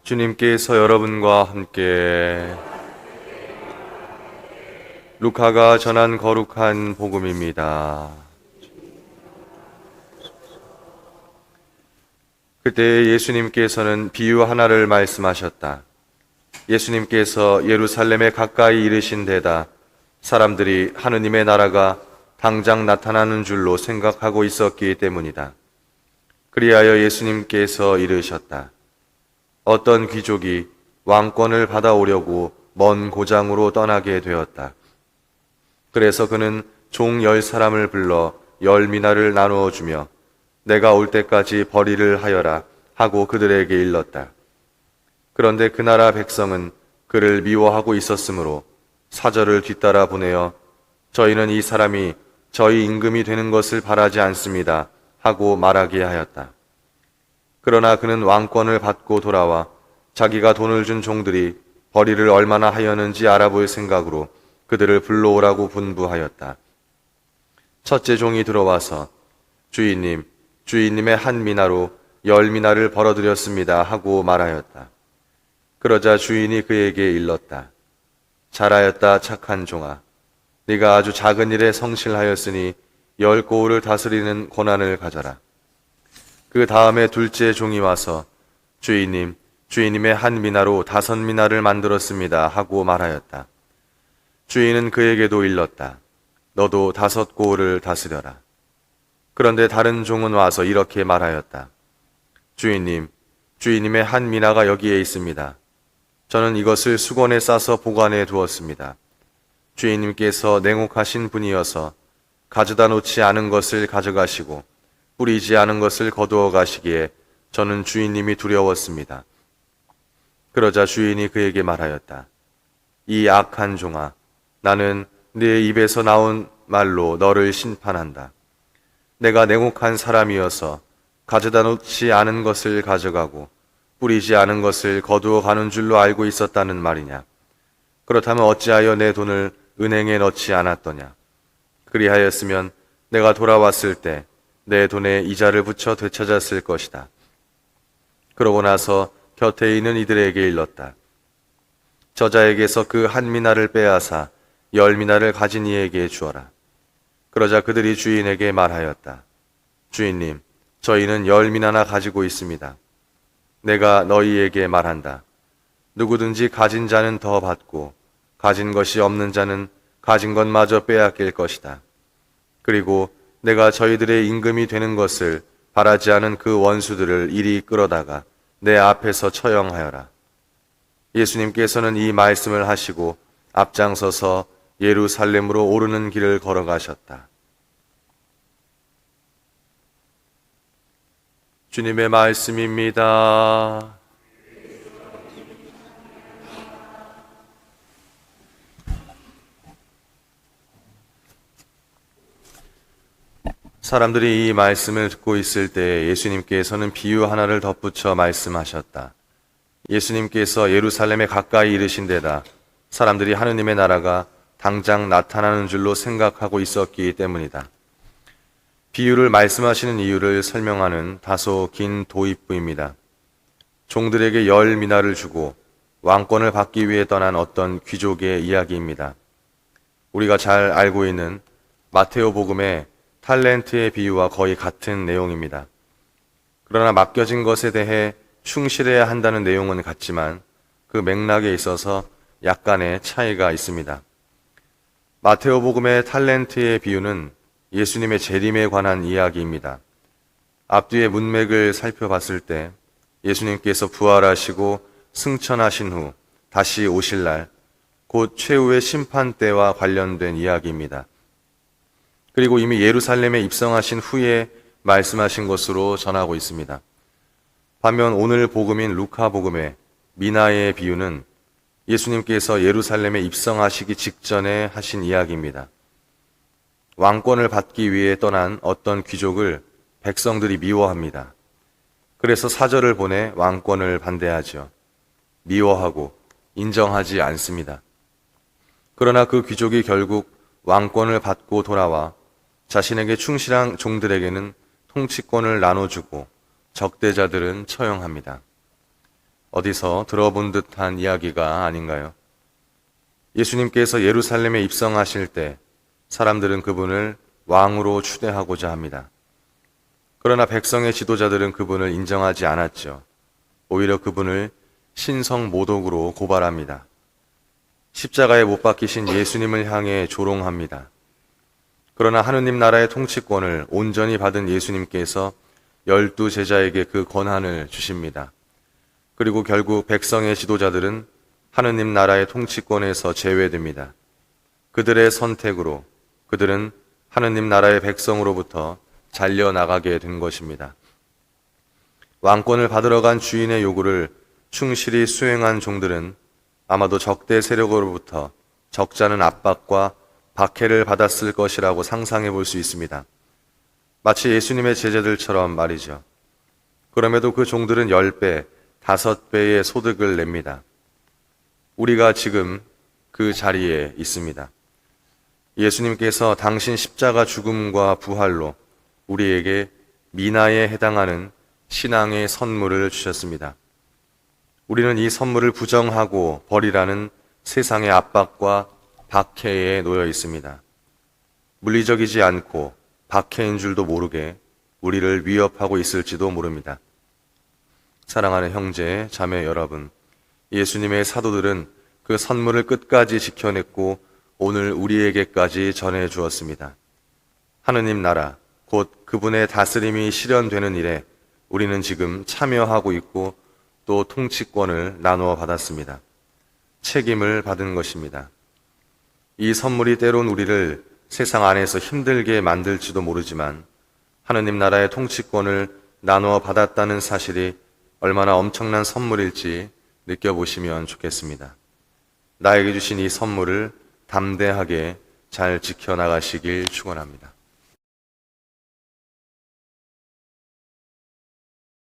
주님께서 여러분과 함께 루카가 전한 거룩한 복음입니다. 그때 예수님께서는 비유 하나를 말씀하셨다. 예수님께서 예루살렘에 가까이 이르신 데다 사람들이 하느님의 나라가 당장 나타나는 줄로 생각하고 있었기 때문이다. 그리하여 예수님께서 이르셨다. 어떤 귀족이 왕권을 받아오려고 먼 고장으로 떠나게 되었다. 그래서 그는 종 10사람을 불러 10미나를 나누어 주며 내가 올 때까지 벌이를 하여라 하고 그들에게 일렀다. 그런데 그 나라 백성은 그를 미워하고 있었으므로 사절을 뒤따라 보내어 저희는 이 사람이 저희 임금이 되는 것을 바라지 않습니다 하고 말하게 하였다. 그러나 그는 왕권을 받고 돌아와 자기가 돈을 준 종들이 벌이를 얼마나 하였는지 알아볼 생각으로 그들을 불러오라고 분부하였다. 첫째 종이 들어와서 주인님, 주인님의 한 미나로 10미나를 벌어들였습니다 하고 말하였다. 그러자 주인이 그에게 일렀다. 잘하였다 착한 종아. 네가 아주 작은 일에 성실하였으니 10고을을 다스리는 권한을 가져라. 그 다음에 둘째 종이 와서 주인님, 주인님의 한 미나로 5미나를 만들었습니다 하고 말하였다. 주인은 그에게도 일렀다. 너도 5고을을 다스려라. 그런데 다른 종은 와서 이렇게 말하였다. 주인님, 주인님의 한 미나가 여기에 있습니다. 저는 이것을 수건에 싸서 보관해 두었습니다. 주인님께서 냉혹하신 분이어서 가져다 놓지 않은 것을 가져가시고 뿌리지 않은 것을 거두어 가시기에 저는 주인님이 두려웠습니다. 그러자 주인이 그에게 말하였다. 이 악한 종아, 나는 네 입에서 나온 말로 너를 심판한다. 내가 냉혹한 사람이어서 가져다 놓지 않은 것을 가져가고 뿌리지 않은 것을 거두어 가는 줄로 알고 있었다는 말이냐. 그렇다면 어찌하여 내 돈을 은행에 넣지 않았더냐. 그리하였으면 내가 돌아왔을 때 내 돈에 이자를 붙여 되찾았을 것이다. 그러고 나서 곁에 있는 이들에게 일렀다. 저자에게서 그 한 미나를 빼앗아 10미나를 가진 이에게 주어라. 그러자 그들이 주인에게 말하였다. 주인님, 저희는 10미나나 가지고 있습니다. 내가 너희에게 말한다. 누구든지 가진 자는 더 받고 가진 것이 없는 자는 가진 것마저 빼앗길 것이다. 그리고 내가 저희들의 임금이 되는 것을 바라지 않은 그 원수들을 이리 끌어다가 내 앞에서 처형하여라. 예수님께서는 이 말씀을 하시고 앞장서서 예루살렘으로 오르는 길을 걸어가셨다. 주님의 말씀입니다. 사람들이 이 말씀을 듣고 있을 때 예수님께서는 비유 하나를 덧붙여 말씀하셨다. 예수님께서 예루살렘에 가까이 이르신 데다 사람들이 하느님의 나라가 당장 나타나는 줄로 생각하고 있었기 때문이다. 비유를 말씀하시는 이유를 설명하는 다소 긴 도입부입니다. 종들에게 10미나를 주고 왕권을 받기 위해 떠난 어떤 귀족의 이야기입니다. 우리가 잘 알고 있는 마테오 복음의 탈렌트의 비유와 거의 같은 내용입니다. 그러나 맡겨진 것에 대해 충실해야 한다는 내용은 같지만 그 맥락에 있어서 약간의 차이가 있습니다. 마테오 복음의 탈렌트의 비유는 예수님의 재림에 관한 이야기입니다. 앞뒤의 문맥을 살펴봤을 때 예수님께서 부활하시고 승천하신 후 다시 오실 날, 곧 최후의 심판 때와 관련된 이야기입니다. 그리고 이미 예루살렘에 입성하신 후에 말씀하신 것으로 전하고 있습니다. 반면 오늘 복음인 루카 복음의 미나의 비유는 예수님께서 예루살렘에 입성하시기 직전에 하신 이야기입니다. 왕권을 받기 위해 떠난 어떤 귀족을 백성들이 미워합니다. 그래서 사절을 보내 왕권을 반대하죠. 미워하고 인정하지 않습니다. 그러나 그 귀족이 결국 왕권을 받고 돌아와 자신에게 충실한 종들에게는 통치권을 나눠주고 적대자들은 처형합니다. 어디서 들어본 듯한 이야기가 아닌가요? 예수님께서 예루살렘에 입성하실 때 사람들은 그분을 왕으로 추대하고자 합니다. 그러나 백성의 지도자들은 그분을 인정하지 않았죠. 오히려 그분을 신성 모독으로 고발합니다. 십자가에 못 박히신 예수님을 향해 조롱합니다. 그러나 하느님 나라의 통치권을 온전히 받은 예수님께서 12제자에게 그 권한을 주십니다. 그리고 결국 백성의 지도자들은 하느님 나라의 통치권에서 제외됩니다. 그들의 선택으로 그들은 하느님 나라의 백성으로부터 잘려나가게 된 것입니다. 왕권을 받으러 간 주인의 요구를 충실히 수행한 종들은 아마도 적대 세력으로부터 적잖은 압박과 박해를 받았을 것이라고 상상해 볼 수 있습니다. 마치 예수님의 제자들처럼 말이죠. 그럼에도 그 종들은 10배, 5배의 소득을 냅니다. 우리가 지금 그 자리에 있습니다. 예수님께서 당신 십자가 죽음과 부활로 우리에게 미나에 해당하는 신앙의 선물을 주셨습니다. 우리는 이 선물을 부정하고 버리라는 세상의 압박과 박해에 놓여 있습니다. 물리적이지 않고 박해인 줄도 모르게 우리를 위협하고 있을지도 모릅니다. 사랑하는 형제, 자매 여러분, 예수님의 사도들은 그 선물을 끝까지 지켜냈고 오늘 우리에게까지 전해 주었습니다. 하느님 나라, 곧 그분의 다스림이 실현되는 일에 우리는 지금 참여하고 있고 또 통치권을 나누어 받았습니다. 책임을 받은 것입니다. 이 선물이 때론 우리를 세상 안에서 힘들게 만들지도 모르지만 하느님 나라의 통치권을 나누어 받았다는 사실이 얼마나 엄청난 선물일지 느껴보시면 좋겠습니다. 나에게 주신 이 선물을 담대하게 잘 지켜나가시길 축원합니다.